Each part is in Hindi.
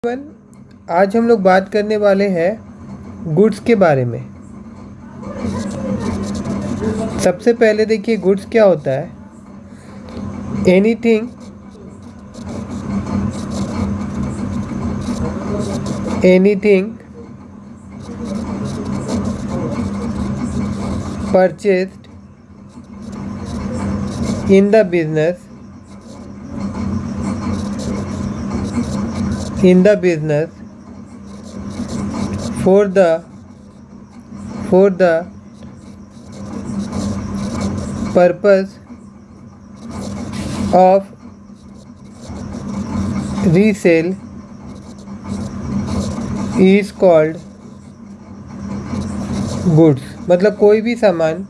आज हम लोग बात करने वाले हैं गुड्स के बारे में। सबसे पहले देखिए गुड्स क्या होता है। Anything purchased in the business for the purpose of resale is called goods. मतलब कोई भी सामान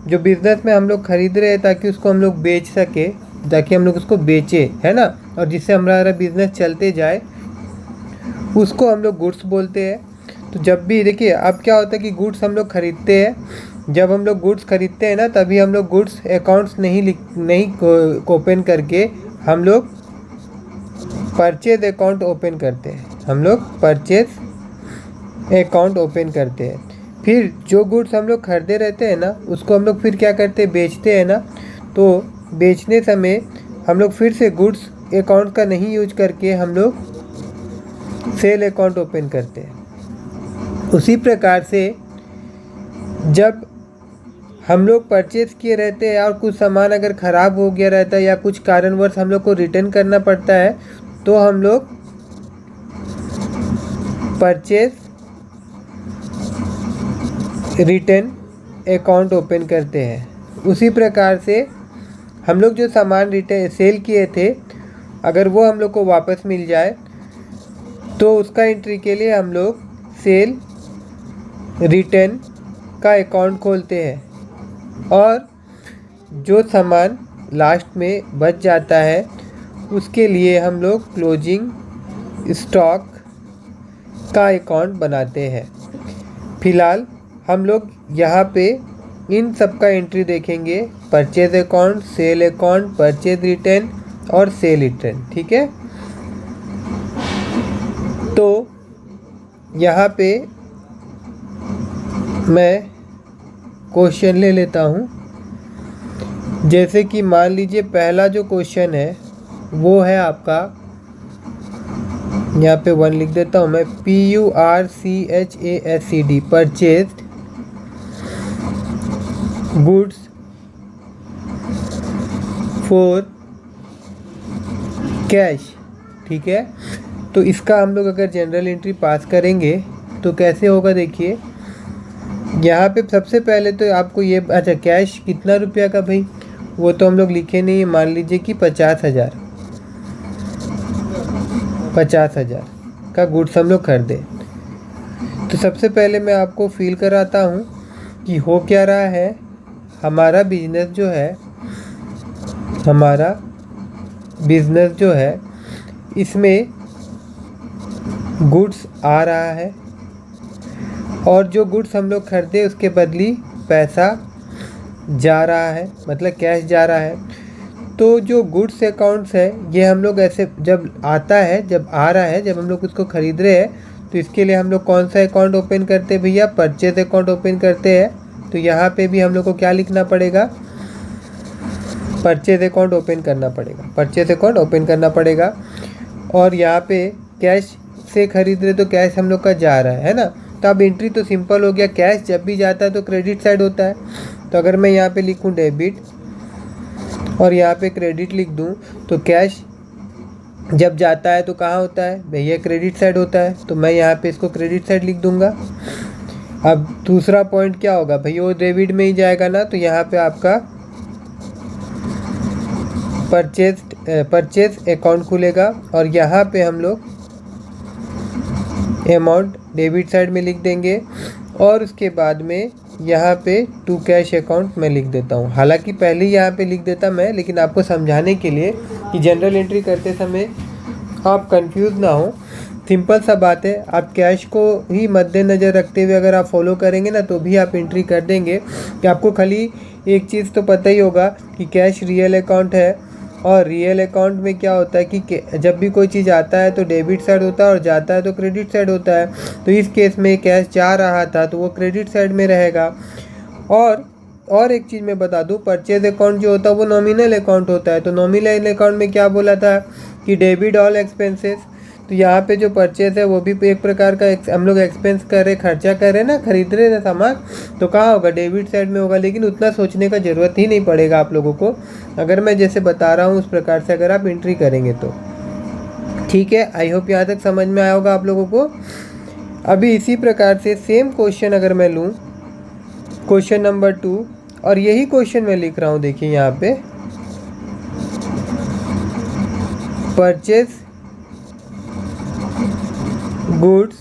जो बिज़नेस में हम लोग खरीद रहे हैं ताकि उसको हम लोग बेच सके, ताकि हम लोग उसको बेचें, है ना, और जिससे हमारा बिज़नेस चलते जाए, उसको हम लोग गुड्स बोलते हैं। तो जब भी देखिए अब क्या होता है कि गुड्स हम लोग खरीदते हैं, जब हम लोग गुड्स खरीदते हैं ना तभी हम लोग गुड्स अकाउंट्स नहीं ओपन करके हम लोग परचेज अकाउंट ओपन करते हैं। फिर जो गुड्स हम लोग खरीदे रहते हैं ना उसको हम लोग फिर क्या करते हैं, बेचते हैं ना। तो बेचने समय हम लोग फिर से गुड्स अकाउंट का नहीं यूज करके हम लोग सेल अकाउंट ओपन करते हैं। उसी प्रकार से जब हम लोग परचेज किए रहते हैं और कुछ सामान अगर ख़राब हो गया रहता है या कुछ कारणवश हम लोग को रिटर्न करना पड़ता है तो हम लोग परचेज रिटर्न अकाउंट ओपन करते हैं। उसी प्रकार से हम लोग जो सामान रिटर्न सेल किए थे अगर वो हम लोग को वापस मिल जाए तो उसका एंट्री के लिए हम लोग सेल रिटर्न का अकाउंट खोलते हैं। और जो सामान लास्ट में बच जाता है उसके लिए हम लोग क्लोजिंग स्टॉक का अकाउंट बनाते हैं। फिलहाल हम लोग यहाँ पे इन सब का एंट्री देखेंगे, purchase account, sale account, purchase return और सेल रिटर्न। ठीक है, तो यहाँ पे मैं क्वेश्चन ले लेता हूँ। जैसे कि मान लीजिए पहला जो क्वेश्चन है वो है आपका, यहाँ पे 1 लिख देता हूँ मैं, PURCHASED, purchased goods for cash. ठीक है, तो इसका हम लोग अगर जनरल एंट्री पास करेंगे तो कैसे होगा, देखिए यहाँ पे सबसे पहले तो आपको ये, अच्छा कैश कितना रुपया का भाई, वो तो हम लोग लिखे नहीं है। मान लीजिए कि 50,000 का गुड्स हम लोग खरीदे। तो सबसे पहले मैं आपको फील कराता हूँ कि हो क्या रहा है। हमारा बिजनेस जो है इसमें गुड्स आ रहा है और जो गुड्स हम लोग खरीदे उसके बदली पैसा जा रहा है, मतलब कैश जा रहा है। तो जो गुड्स अकाउंट्स है ये हम लोग ऐसे जब आ रहा है, जब हम लोग उसको खरीद रहे हैं तो इसके लिए हम लोग कौन सा अकाउंट ओपन करते हैं भैया, परचेज अकाउंट ओपन करते हैं। तो यहाँ पे भी हम लोग को क्या लिखना पड़ेगा, परचेज अकाउंट ओपन करना पड़ेगा। और यहाँ पे कैश से खरीद रहे तो कैश हम लोग का जा रहा है ना। तो अब एंट्री तो सिंपल हो गया, कैश जब भी जाता है तो क्रेडिट साइड होता है। तो अगर मैं यहाँ पे लिखूँ डेबिट और यहाँ पे क्रेडिट लिख दूँ तो कैश जब जाता है तो कहाँ होता है भैया, क्रेडिट साइड होता है। तो मैं यहाँ पे इसको क्रेडिट साइड लिख दूँगा। अब दूसरा पॉइंट क्या होगा भैया, वो डेबिट में ही जाएगा ना। तो यहाँ पे आपका परचेज अकाउंट खुलेगा और यहाँ पे हम लोग अमाउंट डेबिट साइड में लिख देंगे और उसके बाद में यहाँ पे टू कैश अकाउंट मैं लिख देता हूँ। हालांकि पहले यहाँ पे लिख देता मैं, लेकिन आपको समझाने के लिए कि जनरल एंट्री करते समय आप कंफ्यूज ना हो। सिंपल सा बात है, आप कैश को ही मद्देनज़र रखते हुए अगर आप फॉलो करेंगे ना तो भी आप एंट्री कर देंगे। कि आपको खाली एक चीज़ तो पता ही होगा कि कैश रियल अकाउंट है और रियल अकाउंट में क्या होता है कि जब भी कोई चीज़ आता है तो डेबिट साइड होता है और जाता है तो क्रेडिट साइड होता है। तो इस केस में कैश जा रहा था तो वो क्रेडिट साइड में रहेगा। और एक चीज़ मैं बता दूं, परचेज अकाउंट जो होता है वो नॉमिनल अकाउंट होता है। तो नॉमिनल अकाउंट में क्या बोला था कि डेबिट ऑल एक्सपेंसेस। तो यहाँ पे जो परचेज है वो भी एक प्रकार का हम लोग एक्सपेंस कर रहे, खर्चा कर रहे ना, खरीद रहे ना सामान, तो कहाँ होगा, डेबिट साइड में होगा। लेकिन उतना सोचने का ज़रूरत ही नहीं पड़ेगा आप लोगों को, अगर मैं जैसे बता रहा हूँ उस प्रकार से अगर आप एंट्री करेंगे तो। ठीक है, आई होप यहाँ तक समझ में आया होगा आप लोगों को। अभी इसी प्रकार से सेम क्वेश्चन अगर मैं लूँ, क्वेश्चन नंबर 2, और यही क्वेश्चन मैं लिख रहा हूँ, देखिए यहाँ पे purchase goods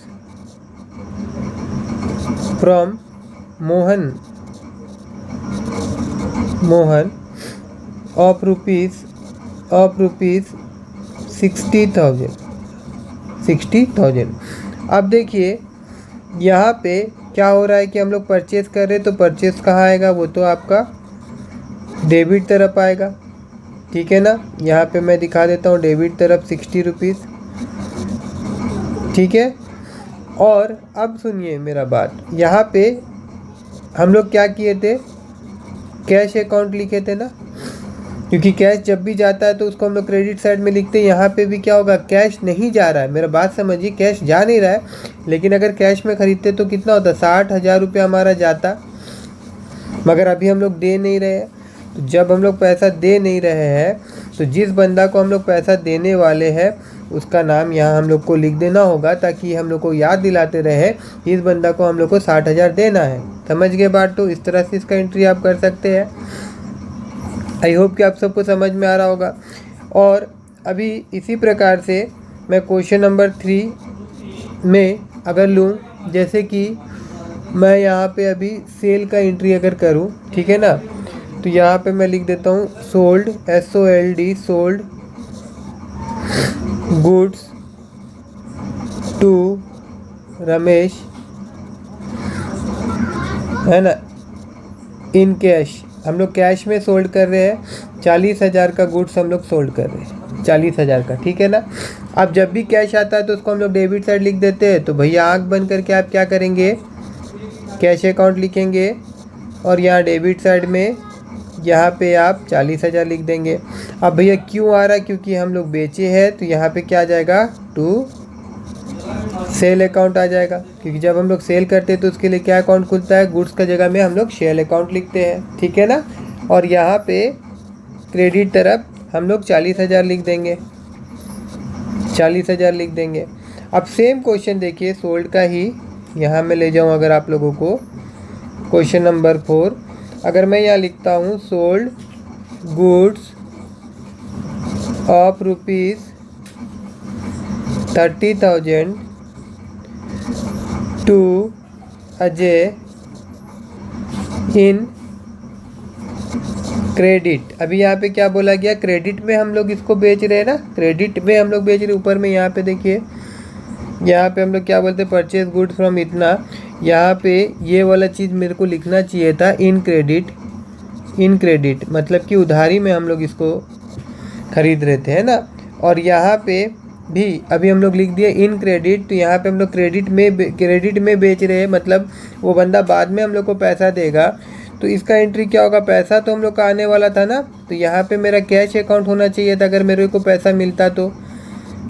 from Mohan of rupees 60,000। अब देखिए यहाँ पे क्या हो रहा है कि हम लोग परचेज कर रहे हैं, तो परचेज कहाँ आएगा, वो तो आपका डेबिट तरफ आएगा। ठीक है ना, यहाँ पे मैं दिखा देता हूँ डेबिट तरफ 60 रुपीज़। ठीक है, और अब सुनिए मेरा बात, यहाँ पे हम लोग क्या किए थे, कैश अकाउंट लिखे थे ना, क्योंकि कैश जब भी जाता है तो उसको हम लोग क्रेडिट साइड में लिखते हैं। यहाँ पे भी क्या होगा, कैश नहीं जा रहा है, मेरा बात समझिए, कैश जा नहीं रहा है, लेकिन अगर कैश में ख़रीदते तो कितना होता, 60,000 रुपया हमारा जाता, मगर अभी हम लोग दे नहीं रहे हैं। तो जब हम लोग पैसा दे नहीं रहे हैं तो जिस बंदा को हम लोग पैसा देने वाले हैं उसका नाम यहाँ हम लोग को लिख देना होगा, ताकि हम लोग को याद दिलाते रहे इस बंदा को हम लोग को 60,000 देना है। समझ गए बात? तो इस तरह से इसका एंट्री आप कर सकते हैं। आई होप कि आप सबको समझ में आ रहा होगा। और अभी इसी प्रकार से मैं क्वेश्चन नंबर 3 में अगर लूँ, जैसे कि मैं यहाँ पे अभी सेल का एंट्री अगर करूँ, ठीक है ना, तो यहाँ पे मैं लिख देता हूँ sold, SOLD, sold goods to Ramesh, है ना, इन कैश। हम लोग कैश में सोल्ड कर रहे हैं, 40,000 का गुड्स हम लोग सोल्ड कर रहे हैं, 40,000 का। ठीक है ना, अब जब भी कैश आता है तो उसको हम लोग डेबिट साइड लिख देते हैं। तो भैया आँख बंद करके आप क्या करेंगे, कैश अकाउंट लिखेंगे और यहाँ डेबिट साइड में यहाँ पे आप 40,000 लिख देंगे। अब भैया क्यों आ रहा है, क्योंकि हम लोग बेचे हैं, तो यहाँ पे क्या आ जाएगा, टू सेल अकाउंट आ जाएगा, क्योंकि जब हम लोग सेल करते हैं तो उसके लिए क्या अकाउंट खुलता है, गुड्स का जगह में हम लोग सेल अकाउंट लिखते हैं। ठीक है ना, और यहाँ पे क्रेडिट तरफ हम लोग 40,000 लिख देंगे, 40,000 लिख देंगे। अब सेम क्वेश्चन देखिए सोल्ड का ही यहाँ मैं ले जाऊँ अगर आप लोगों को, क्वेश्चन नंबर 4, अगर मैं यहाँ लिखता हूँ sold goods of rupees 30,000 to Ajay in credit. अभी यहाँ पे क्या बोला गया, क्रेडिट में हम लोग इसको बेच रहे हैं ना, क्रेडिट में हम लोग बेच रहे हैं। ऊपर में यहाँ पे देखिए, यहाँ पे हम लोग क्या बोलते हैं, परचेज गुड्स फ्रॉम इतना, यहाँ पे ये वाला चीज़ मेरे को लिखना चाहिए था इन क्रेडिट, इन क्रेडिट मतलब कि उधारी में हम लोग इसको खरीद रहे थे, है ना। और यहाँ पे भी अभी हम लोग लिख दिए इन क्रेडिट, तो यहाँ पे हम लोग क्रेडिट में बेच रहे हैं, मतलब वो बंदा बाद में हम लोग को पैसा देगा। तो इसका एंट्री क्या होगा, पैसा तो हम लोग का आने वाला था ना, तो यहाँ पे मेरा कैश अकाउंट होना चाहिए था अगर मेरे को पैसा मिलता तो,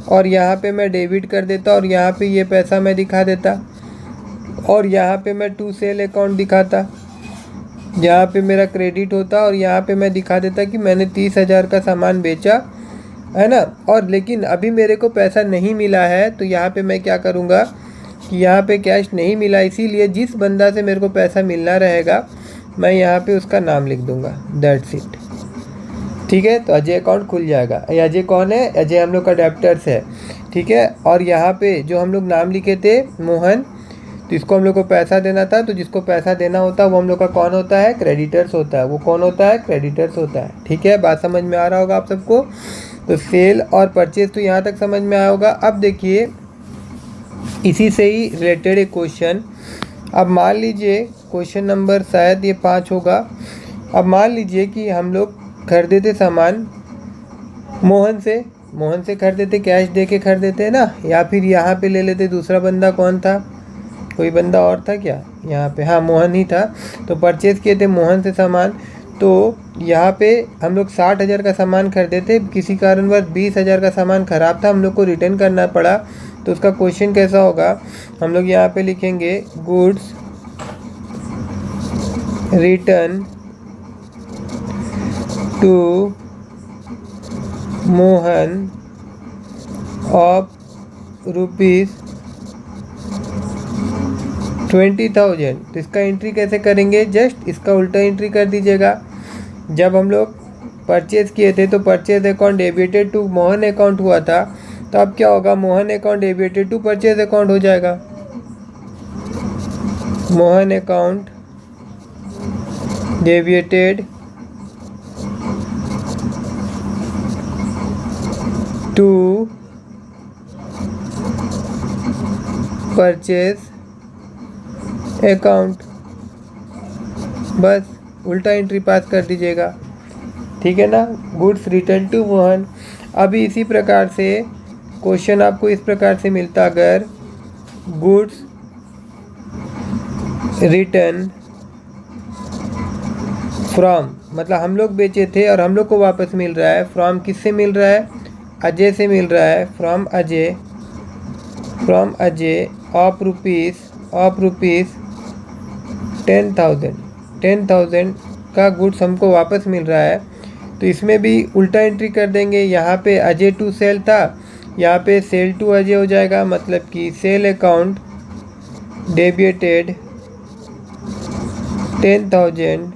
और यहाँ पे मैं डेबिट कर देता और यहाँ पे ये पैसा मैं दिखा देता, और यहाँ पे मैं टू सेल अकाउंट दिखाता, यहाँ पे मेरा क्रेडिट होता और यहाँ पे मैं दिखा देता कि मैंने 30,000 का सामान बेचा, है ना। और लेकिन अभी मेरे को पैसा नहीं मिला है, तो यहाँ पे मैं क्या करूँगा कि यहाँ पे कैश नहीं मिला, इसीलिए जिस बंदा से मेरे को पैसा मिलना रहेगा मैं यहाँ पे उसका नाम लिख दूँगा, दैट्स इट। ठीक है, तो अजय अकाउंट खुल जाएगा। अजय कौन है, अजय हम लोग का डेप्टर्स है। ठीक है, और यहाँ पे जो हम लोग नाम लिखे थे मोहन, तो इसको हम लोग को पैसा देना था, तो जिसको पैसा देना होता है वो हम लोग का कौन होता है, क्रेडिटर्स होता है। वो कौन होता है, क्रेडिटर्स होता है। ठीक है, बात समझ में आ रहा होगा आप सबको। तो सेल और परचेज तो यहाँ तक समझ में आया होगा। अब देखिए इसी से ही रिलेटेड एक क्वेश्चन, अब मान लीजिए क्वेश्चन नंबर शायद ये 5 होगा। अब मान लीजिए कि हम लोग खरीदे थे सामान मोहन से खरीदेते, कैश दे के खरीदेते हैं ना, या फिर यहाँ पे ले लेते। दूसरा बंदा कौन था, कोई बंदा और था क्या यहाँ पे? हाँ, मोहन ही था। तो परचेज़ किए थे मोहन से सामान। तो यहाँ पे हम लोग 60,000 का सामान खरीदे थे, किसी कारणवश 20,000 का सामान ख़राब था, हम लोग को रिटर्न करना पड़ा। तो उसका क्वेश्चन कैसा होगा, हम लोग यहाँ पे लिखेंगे goods return to Mohan of ₹20,000। तो इसका एंट्री कैसे करेंगे, जस्ट इसका उल्टा एंट्री कर दीजिएगा। जब हम लोग परचेज़ किए थे तो purchase account debited to Mohan account हुआ था, तो अब क्या होगा, Mohan account debited to purchase account हो जाएगा। Mohan account debited to purchase account, बस उल्टा एंट्री पास कर दीजिएगा, ठीक है ना। Goods return to Mohan. अभी इसी प्रकार से क्वेश्चन आपको इस प्रकार से मिलता, अगर गुड्स रिटर्न फ्रॉम, मतलब हम लोग बेचे थे और हम लोग को वापस मिल रहा है। फ्रॉम किससे मिल रहा है, अजय से मिल रहा है। फ्रॉम अजय ऑफ रुपीज़ 10,000 का गुड्स हमको वापस मिल रहा है। तो इसमें भी उल्टा एंट्री कर देंगे। यहाँ पे अजय टू सेल था, यहाँ पे सेल टू अजय हो जाएगा, मतलब कि sale account debited 10,000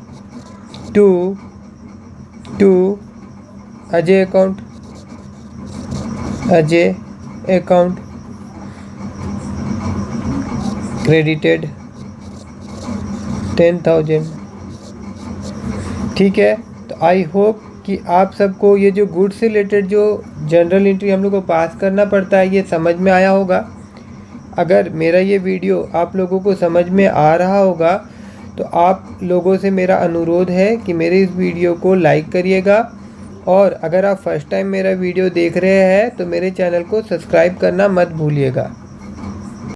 to Ajay account credited 10,000, ठीक है। तो आई होप कि आप सबको ये जो गुड्स से रिलेटेड जो जनरल एंट्री हम लोग को पास करना पड़ता है, ये समझ में आया होगा। अगर मेरा ये वीडियो आप लोगों को समझ में आ रहा होगा तो आप लोगों से मेरा अनुरोध है कि मेरे इस वीडियो को लाइक करिएगा, और अगर आप फर्स्ट टाइम मेरा वीडियो देख रहे हैं तो मेरे चैनल को सब्सक्राइब करना मत भूलिएगा।